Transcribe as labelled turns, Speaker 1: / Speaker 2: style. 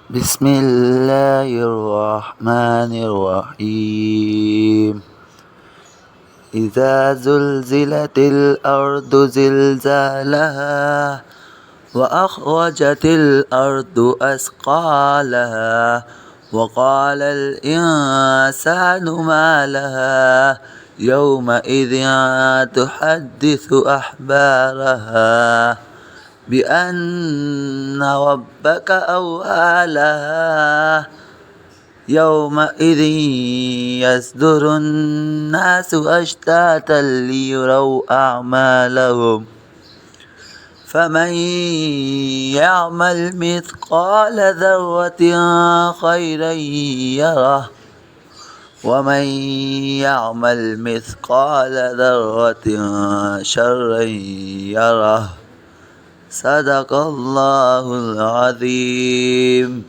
Speaker 1: بسم الله الرحمن الرحيم. إذا زلزلت الأرض زلزالها وأخرجت الأرض أثقالها وقال الإنسان ما لها يومئذ تحدث أخبارها بأن ربك أوحى لها يومئذ يصدر الناس أشتاتا ليروا أعمالهم فمن يعمل مثقال ذرة خيرا يره ومن يعمل مثقال ذرة شرا يره. صدق الله العظيم.